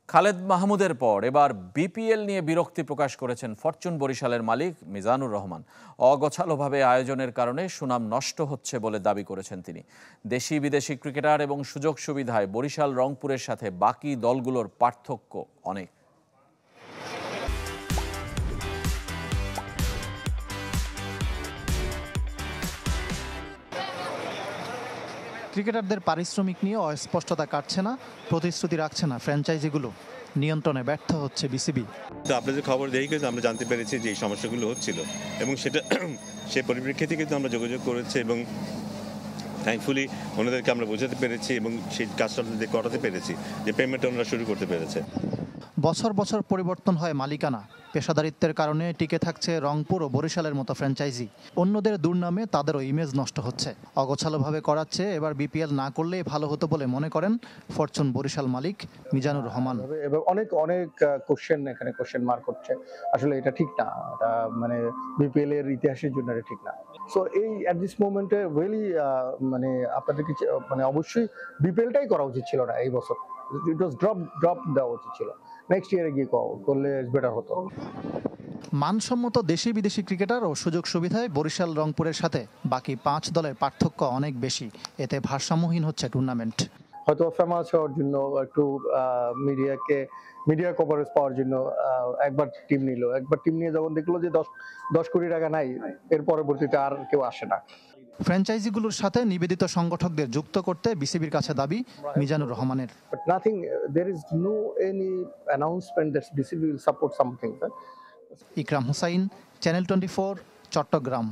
খালেদ মাহমুদের পর এবার বিপিএল নিয়ে বিরক্তি প্রকাশ করেছেন ফরচুন বরিশালের মালিক মিজানুর রহমান। অগোছালোভাবে আয়োজনের কারণে সুনাম নষ্ট হচ্ছে বলে দাবি করেছেন তিনি। দেশি বিদেশি ক্রিকেটার এবং সুযোগ সুবিধায় বরিশাল রংপুরের সাথে বাকি দলগুলোর পার্থক্য অনেক। ক্রিকেটারদের পারিশ্রমিক নিয়ে অস্পষ্টতা কাটছে না, প্রতিশ্রুতি রাখছে না ফ্র্যাঞ্চাইজিগুলো, নিয়ন্ত্রণে ব্যর্থ হচ্ছে বিসিবি। তো আপনাদের খবর দেখে কিন্তু আমরা জানতে পেরেছি যে এই সমস্যাগুলো হচ্ছিল এবং সেটা সেই পরিপ্রেক্ষিতে কিন্তু আমরা যোগাযোগ করেছি এবং থ্যাঙ্কফুলি ওনাদেরকে আমরা বোঝাতে পেরেছি এবং সেই কাজটা করাতে পেরেছি যে পেমেন্ট ওনারা শুরু করতে পেরেছে। বছর বছর পরিবর্তন হয় মালিকানা, পেশাদারিত্বের কারণে টিকে থাকছে রংপুর ও বরিশালের মতো ফ্র্যাঞ্চাইজি। অন্যদের দুর্নামে তাদেরও ইমেজ নষ্ট হচ্ছে। অগোছালোভাবে করাচ্ছে এবার বিপিএল না করলেই ভালো হতো বলে মনে করেন ফরচুন বরিশাল মালিক মিজানুর রহমান। এবং অনেক অনেক কোশ্চেন এখানে কোশ্চেন মার্ক হচ্ছে, আসলে এটা ঠিক না, এটা মানে বিপিএল এর ইতিহাসের জন্য এটা ঠিক না। সো এই অ্যাট দিস মোমেন্টে রিয়েলি মানে আপনাদেরকে মানে অবশ্যই বিপিএলটাই করা উচিত ছিল না এই বছর। ইট ওয়াজ ড্রপ দেওয়া উচিত ছিল, নেক্সট ইয়ারে গিয়ে করলে বেটার হতো। মানসম্মত দেশি বিদেশি ক্রিকেটার ও সুযোগ সুবিধায় বরিশাল রংপুরের সাথে বাকি 5 দলের পার্থক্য অনেক বেশি। এতে ভারসাম্যহীন হচ্ছে টুর্নামেন্ট। হয়তো ফেমাস হওয়ার জন্য একটু মিডিয়া কভারেজ পাওয়ার জন্য একবার টিম নিয়ে যখন দেখলো যে 10 কোটি টাকা নাই, এর পরবর্তীতে আর কেউ আসে না। ফ্র্যাঞ্চাইজিগুলোর সাথে নিবেদিত সংগঠকদের যুক্ত করতে বিসিবির কাছে দাবি মিজানুর রহমানের। Nothing, there is no any announcement that BCB will support something. Ikram Hussain, channel 24, Chittagong.